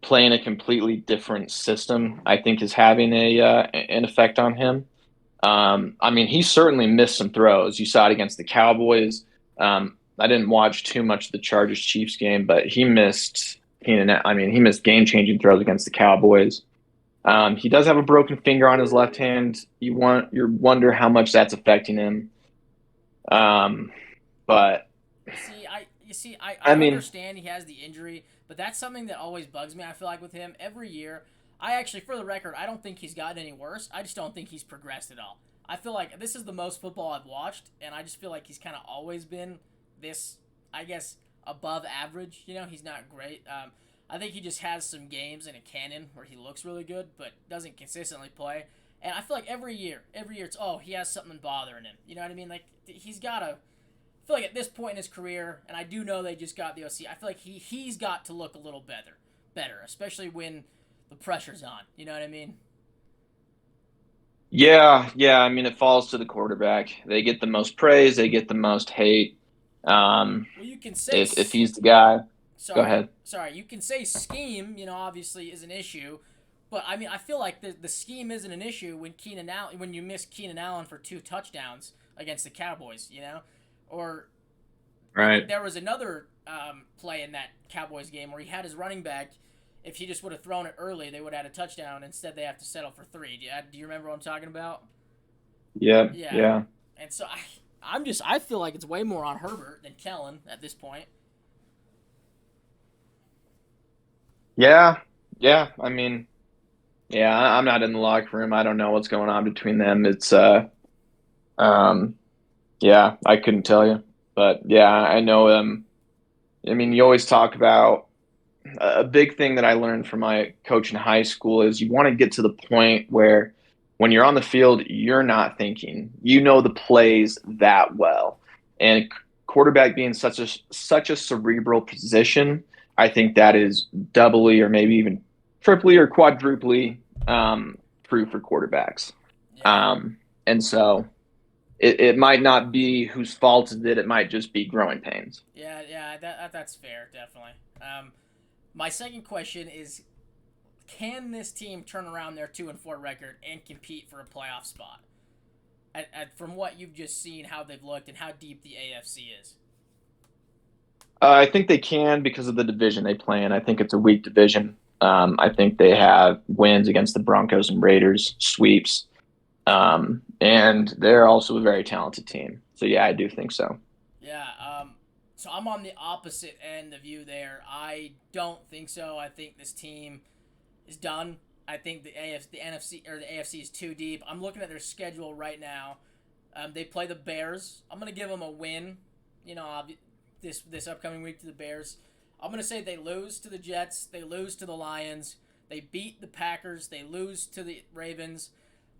play in a completely different system, I think, is having an effect on him. I mean, he certainly missed some throws. You saw it against the Cowboys. I didn't watch too much of the Chargers-Chiefs game, but he missed game-changing throws against the Cowboys. He does have a broken finger on his left hand. You wonder how much that's affecting him. But I understand he has the injury, but that's something that always bugs me. I feel like with him every year. I actually, for the record, I don't think he's gotten any worse. I just don't think he's progressed at all. I feel like this is the most football I've watched, and I just feel like he's kind of always been this, I guess, above average. He's not great. I think he just has some games in a cannon where he looks really good, but doesn't consistently play. And I feel like every year it's, he has something bothering him. You know what I mean? Like, he's got to, I feel like at this point in his career, and I do know they just got the OC, I feel like he's got to look a little better, especially when the pressure's on. You know what I mean? yeah. I mean, it falls to the quarterback. They get the most praise. They get the most hate. Well, you can say if he's the guy. Sorry, go ahead. Sorry, you can say scheme, obviously is an issue, but I mean, I feel like the scheme isn't an issue when you miss Keenan Allen for 2 touchdowns against the Cowboys, or right. There was another play in that Cowboys game where he had his running back. If he just would have thrown it early, they would have had a touchdown. Instead, they have to settle for 3. Do you remember what I'm talking about? Yeah. And so I feel like it's way more on Herbert than Kellen at this point. Yeah. I mean, I'm not in the locker room. I don't know what's going on between them. It's I couldn't tell you, but yeah, I know. I mean, you always talk about a big thing that I learned from my coach in high school is you want to get to the point where when you're on the field, you're not thinking. You know the plays that well, and quarterback being such a cerebral position, I think that is doubly or maybe even triply or quadruply true for quarterbacks. Yeah. And so it might not be whose fault is it. It might just be growing pains. Yeah, that's fair, definitely. My second question is, can this team turn around their 2-4 record and compete for a playoff spot? From what you've just seen, how they've looked and how deep the AFC is. I think they can because of the division they play in. I think it's a weak division. I think they have wins against the Broncos and Raiders, sweeps. And they're also a very talented team. So, yeah, I do think so. Yeah, so I'm on the opposite end of you there. I don't think so. I think this team is done. I think the AFC is too deep. I'm looking at their schedule right now. They play the Bears. I'm going to give them a win, this upcoming week to the Bears. I'm going to say they lose to the Jets. They lose to the Lions. They beat the Packers. They lose to the Ravens.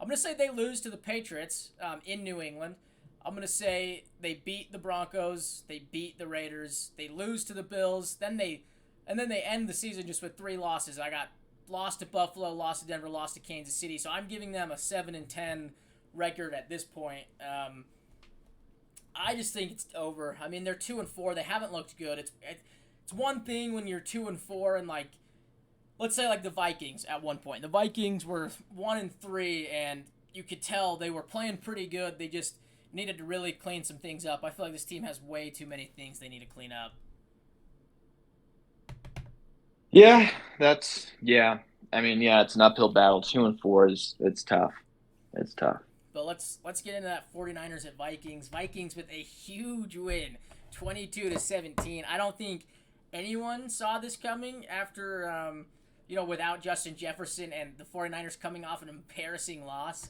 I'm going to say they lose to the Patriots in New England. I'm going to say they beat the Broncos. They beat the Raiders. They lose to the Bills. Then they end the season just with 3 losses. I got lost to Buffalo, lost to Denver, lost to Kansas City. So I'm giving them a 7-10 record at this point. I just think it's over. I mean, they're 2-4. They haven't looked good. It's one thing when you're 2-4 and let's say the Vikings at one point. The Vikings were 1-3 and you could tell they were playing pretty good. They just needed to really clean some things up. I feel like this team has way too many things they need to clean up. Yeah, I mean, it's an uphill battle. 2-4 it's tough. It's tough. But let's get into that 49ers at Vikings. Vikings with a huge win. 22-17. I don't think anyone saw this coming after, without Justin Jefferson and the 49ers coming off an embarrassing loss.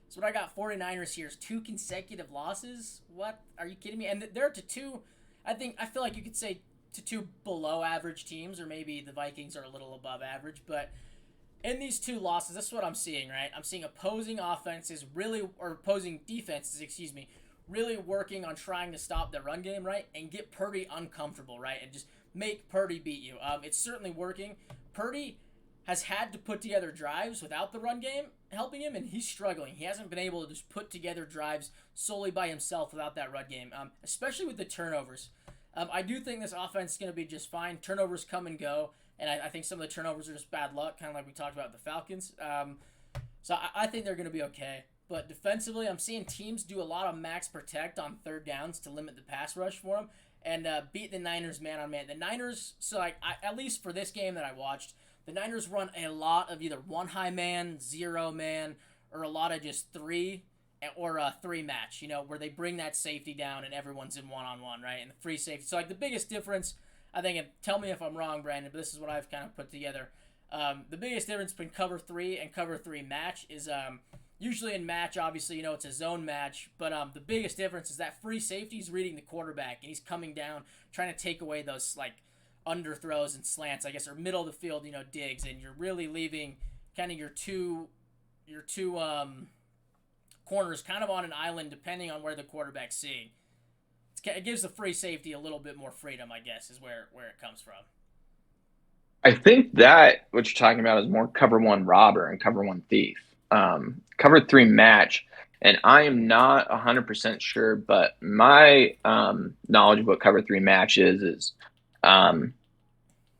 So what I got 49ers here is 2 consecutive losses. What? Are you kidding me? And they're to 2, I feel like you could say to 2 below average teams, or maybe the Vikings are a little above average, but in these 2 losses, this is what I'm seeing, right? I'm seeing opposing defenses, really working on trying to stop the run game, right? And get Purdy uncomfortable, right? And just make Purdy beat you. It's certainly working. Purdy has had to put together drives without the run game helping him, and he's struggling. He hasn't been able to just put together drives solely by himself without that run game, especially with the turnovers. I do think this offense is going to be just fine. Turnovers come and go, and I think some of the turnovers are just bad luck, kind of like we talked about with the Falcons. So I think they're going to be okay. But defensively, I'm seeing teams do a lot of max protect on third downs to limit the pass rush for them and beat the Niners man on man. The Niners, at least for this game that I watched, the Niners run a lot of either 1 high man, 0 man, or a lot of just 3 or a 3 match, where they bring that safety down and everyone's in one-on-one, right? And the free safety. So, the biggest difference, I think, and tell me if I'm wrong, Brandon, but this is what I've kind of put together. The biggest difference between cover 3 and cover 3 match is usually in match, obviously, it's a zone match, but the biggest difference is that free safety is reading the quarterback, and he's coming down, trying to take away those, underthrows and slants, I guess, or middle of the field, digs, and you're really leaving kind of your two corners kind of on an island depending on where the quarterback's seeing. It gives the free safety a little bit more freedom, I guess, is where it comes from. I think that what you're talking about is more cover 1 robber and cover 1 thief. Cover 3 match, and I am not 100% sure, but my knowledge of what cover 3 match is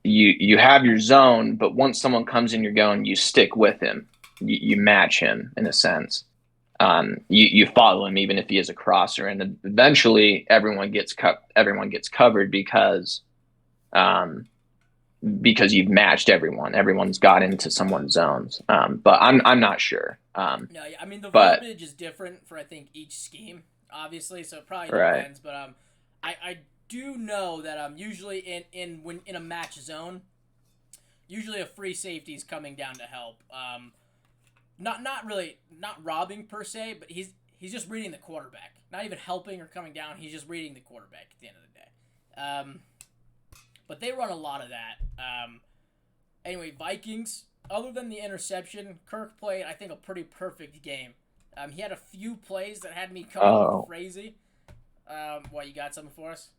you have your zone, but once someone comes in your zone, you stick with him. You match him in a sense. You follow him even if he is a crosser, and eventually everyone gets covered because you've matched everyone. Everyone's got into someone's zones. But I'm not sure. No, I mean the verbiage is different for I think each scheme, obviously, so it probably depends. Right. But I do know that usually in a match zone, usually a free safety is coming down to help. Not robbing per se, but he's just reading the quarterback. Not even helping or coming down. He's just reading the quarterback at the end of the day. But they run a lot of that. Anyway, Vikings, other than the interception, Kirk played, I think, a pretty perfect game. He had a few plays that had me going crazy. You got something for us?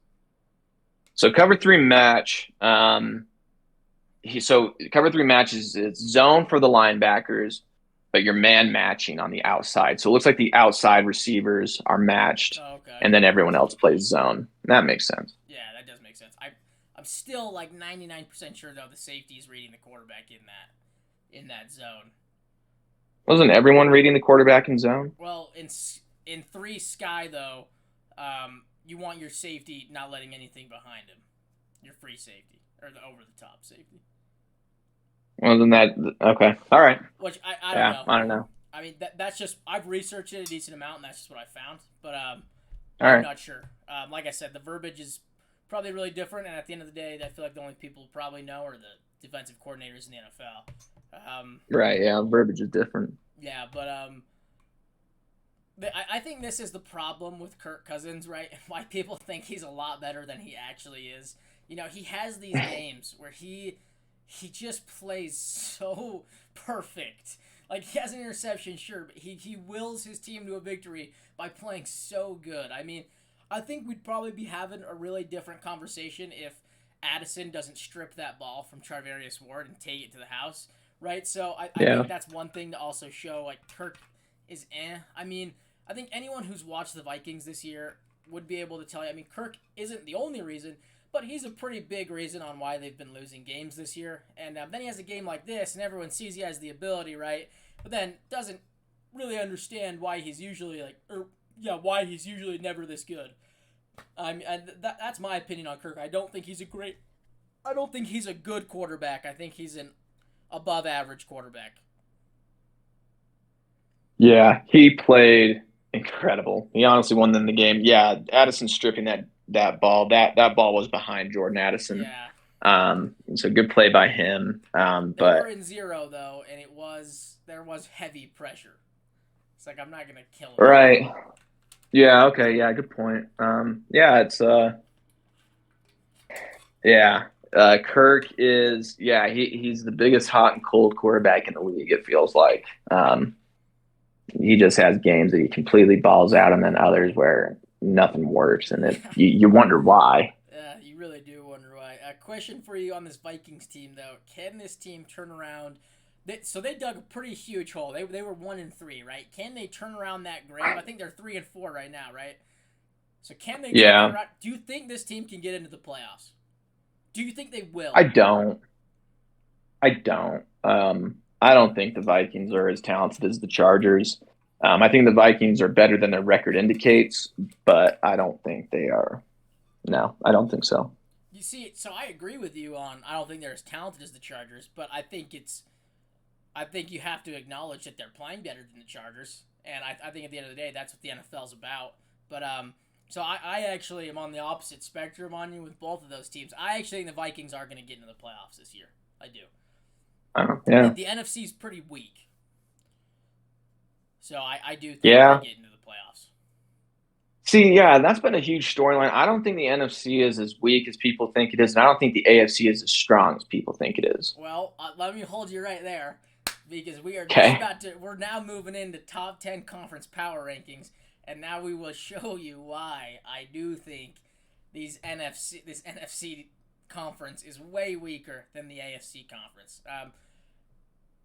So cover 3 match. Cover 3 match is zone for the linebackers, but you're man matching on the outside. So it looks like the outside receivers are matched, and then everyone else plays zone. That makes sense. Yeah, that does make sense. I'm still 99% sure though the safety is reading the quarterback in that zone. Wasn't everyone reading the quarterback in zone? Well, in 3 sky though, you want your safety not letting anything behind him. Your free safety or the over the top safety. Well, then okay, all right. Which I don't know. I don't know. I mean that's just I've researched it a decent amount and that's just what I found. But I'm not sure. Like I said, the verbiage is probably really different, and at the end of the day, I feel like the only people who probably know are the defensive coordinators in the NFL. Right, yeah, verbiage is different. Yeah, but I think this is the problem with Kirk Cousins, right? Why people think he's a lot better than he actually is. He has these games where he just plays so perfect. He has an interception, sure, but he wills his team to a victory by playing so good. I mean, I think we'd probably be having a really different conversation if Addison doesn't strip that ball from Charvarius Ward and take it to the house, right? So I think that's one thing to also show, Kirk is I mean, I think anyone who's watched the Vikings this year would be able to tell you, I mean, Kirk isn't the only reason, but he's a pretty big reason on why they've been losing games this year. And then he has a game like this, and everyone sees he has the ability, right? But then doesn't really understand why he's usually why he's usually never this good. That's my opinion on Kirk. I don't think he's a good quarterback. I think he's an above average quarterback. Yeah, he played incredible. He honestly won them the game. Yeah, Addison stripping that ball. That ball was behind Jordan Addison. Yeah. So good play by him. They were But in 0 though, and there was heavy pressure. It's like I'm not gonna kill him. right. Yeah, okay, yeah, good point. Yeah, it's yeah. Kirk is he's the biggest hot and cold quarterback in the league, it feels like. He just has games that he completely balls out and then others where nothing works and you wonder why. Yeah, you really do wonder why. A question for you on this Vikings team though: can this team turn around? So they dug a pretty huge hole. They were 1-3, right? Can they turn around that grave? I think they're 3-4 right now, right? So can they turn Yeah. around? Do you think this team can get into the playoffs? Do you think they will? I don't. I don't think the Vikings are as talented as the Chargers. I think the Vikings are better than their record indicates, but I don't think they are. No, I don't think so. You see, so I agree with you on I don't think they're as talented as the Chargers, but I think you have to acknowledge that they're playing better than the Chargers, and I think at the end of the day that's what the NFL's about. But so I actually am on the opposite spectrum on you with both of those teams. I actually think the Vikings are going to get into the playoffs this year. I do. Yeah. The NFC is pretty weak, so I do think Yeah. they get into the playoffs. See, yeah, that's been a huge storyline. I don't think the NFC is as weak as people think it is, and I don't think the AFC is as strong as people think it is. Well, let me hold you right there, because we are Okay. we're now moving into top 10 conference power rankings, and now we will show you why I do think this NFC conference is way weaker than the AFC conference.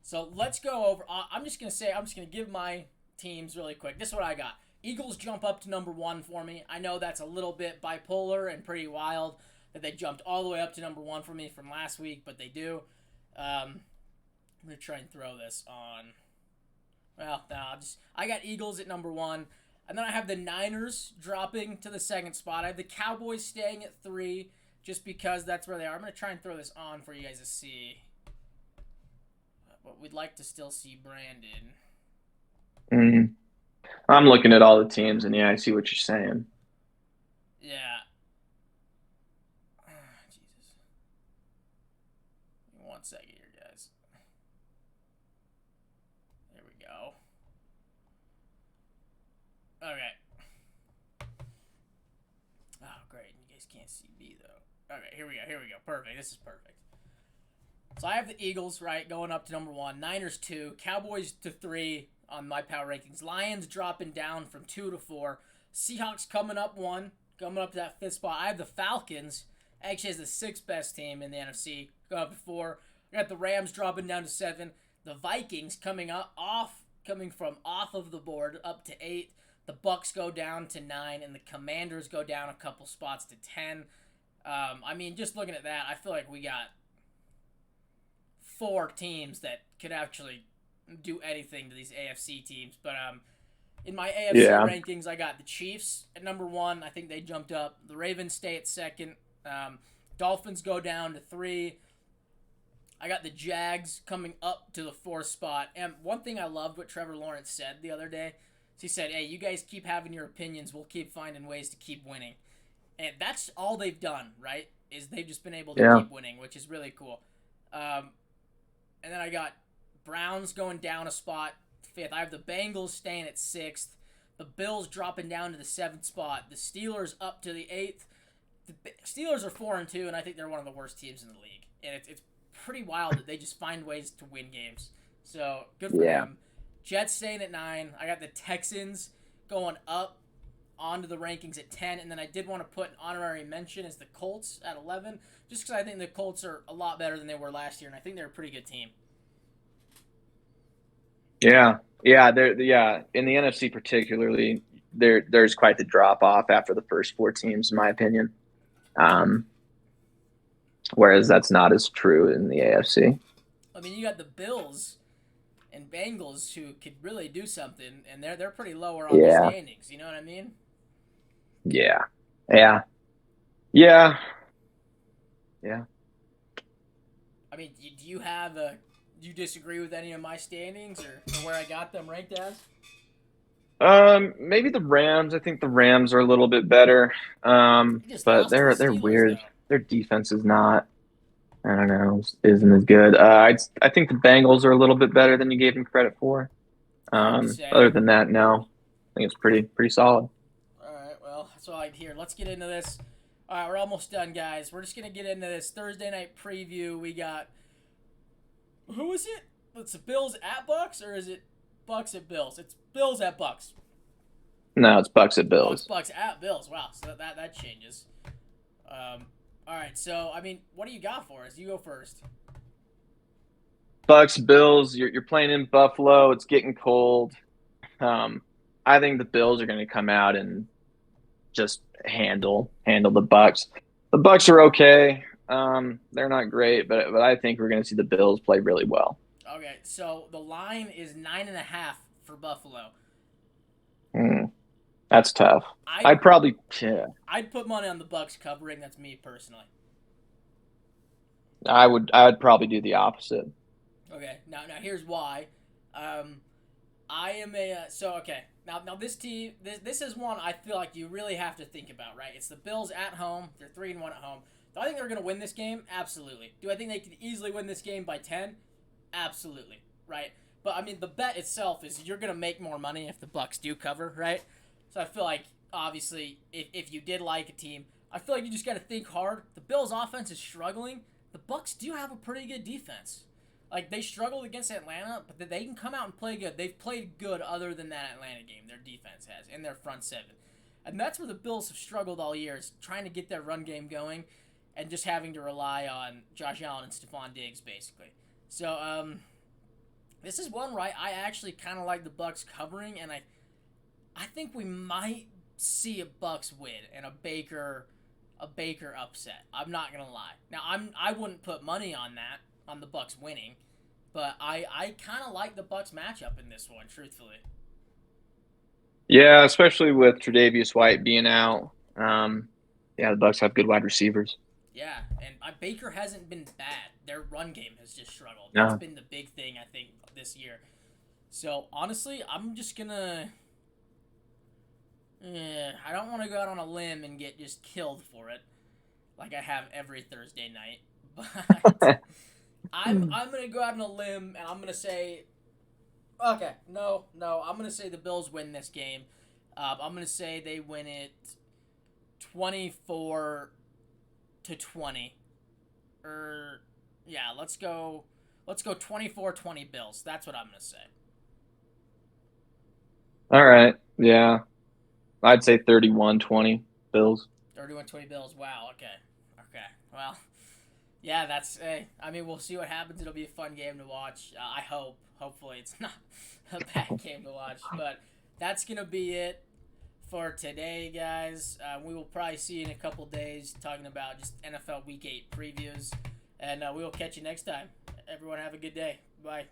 So let's go over. I'm just gonna give my teams really quick. This is what I got. Eagles jump up to number 1 for me. I know that's a little bit bipolar and pretty wild that they jumped all the way up to number 1 for me from last week, but they do. I'm gonna try and throw this on. Well, no, I got Eagles at number 1, and then I have the Niners dropping to the 2nd spot. I have the Cowboys staying at 3, just because that's where they are. I'm gonna try and throw this on for you guys to see. But we'd like to still see Brandon. Mm. I'm looking at all the teams, and yeah, I see what you're saying. Yeah. Jesus. Give me 1 second here, guys. There we go. Okay. Oh, great. You guys can't see me, though. Okay, here we go. Perfect. This is perfect. So I have the Eagles, right, going up to number 1. Niners 2. Cowboys to 3 on my power rankings. Lions dropping down from 2 to 4. Seahawks coming up 1. Coming up to that 5th spot. I have the Falcons, actually as the 6th best team in the NFC, going up to 4. I got the Rams dropping down to 7. The Vikings coming from off of the board up to 8. The Bucs go down to 9, and the Commanders go down a couple spots to 10. I mean, just looking at that, I feel like we got 4 teams that could actually do anything to these AFC teams. But in my AFC rankings, I got the Chiefs at number 1. I think they jumped up. The Ravens stay at 2nd. Dolphins go down to 3. I got the Jags coming up to the 4th spot. And one thing I loved what Trevor Lawrence said the other day, he said, hey, you guys keep having your opinions. We'll keep finding ways to keep winning. And that's all they've done, right, is they've just been able to keep winning, which is really cool. And then I got Browns going down a spot, 5th. I have the Bengals staying at 6th. The Bills dropping down to the 7th spot. The Steelers up to the 8th. The Steelers are 4-2, and I think they're one of the worst teams in the league. And it's pretty wild that they just find ways to win games. So, good for them. Jets staying at 9. I got the Texans going up onto the rankings at 10. And then I did want to put an honorary mention as the Colts at 11, just because I think the Colts are a lot better than they were last year, and I think they're a pretty good team. Yeah, they're in the NFC particularly. There's quite the drop off after the first 4 teams, in my opinion. Whereas that's not as true in the AFC. I mean, you got the Bills and Bengals who could really do something, and they're pretty lower on the standings. You know what I mean? Yeah. I mean, do you disagree with any of my standings or where I got them ranked as? Maybe the Rams. I think the Rams are a little bit better. You just But lost to the they're Steelers, weird. though. Their defense is not. I don't know. Isn't as good. I think the Bengals are a little bit better than you gave them credit for. Hard to say. Other than that, no. I think it's pretty solid. All right, well, that's all I'd hear. Let's get into this. All right, we're almost done, guys. We're just going to get into this Thursday night preview. We got, who is it? It's the Bills at Bucs, or is it Bucs at Bills? It's Bills at Bucs. No, it's Bucs at Oh, it's Bills. Bucs at Bills. Wow, so that changes. All right, so, I mean, what do you got for us? You go first. Bucs Bills. You're playing in Buffalo. It's getting cold. I think the Bills are going to come out and just handle the Bucs. The Bucs are okay. They're not great, but I think we're going to see the Bills play really well. Okay, so the line is 9.5 for Buffalo. That's tough. I'd put money on the Bucs covering. That's me personally. I would probably do the opposite. Okay, now here's why. I am a okay. Now this team this is one I feel like you really have to think about, right? It's the Bills at home. They're 3-1 at home. Do I think they're gonna win this game? Absolutely. Do I think they could easily win this game by 10? Absolutely. Right? But I mean the bet itself is you're gonna make more money if the Bucs do cover, right? So I feel like obviously if you did like a team, I feel like you just gotta think hard. The Bills offense is struggling. The Bucs do have a pretty good defense. Like, they struggled against Atlanta, but they can come out and play good. They've played good other than that Atlanta game, their defense has, in their front seven. And that's where the Bills have struggled all year, is trying to get their run game going and just having to rely on Josh Allen and Stephon Diggs, basically. So, this is one where I actually kind of like the Bucs covering, and I think we might see a Bucs win and a Baker upset. I'm not going to lie. Now, I wouldn't put money on that, on the Bucs winning, but I kind of like the Bucs matchup in this one, truthfully. Yeah, especially with Tre'Davious White being out. The Bucs have good wide receivers. Yeah, and Baker hasn't been bad. Their run game has just struggled. No. That's been the big thing, I think, this year. So, honestly, I'm just going to... I don't want to go out on a limb and get just killed for it, like I have every Thursday night, but... I'm going to go out on a limb, and I'm going to say... Okay, no. I'm going to say the Bills win this game. I'm going to say they win it 24-20. Let's go 24-20 Bills. That's what I'm going to say. All right. Yeah. I'd say 31-20 Bills. 31-20 Bills. Wow, okay. Well... Yeah, I mean, we'll see what happens. It'll be a fun game to watch. I hope. Hopefully it's not a bad game to watch. But that's going to be it for today, guys. We will probably see you in a couple days talking about just NFL Week 8 previews. And we will catch you next time. Everyone have a good day. Bye.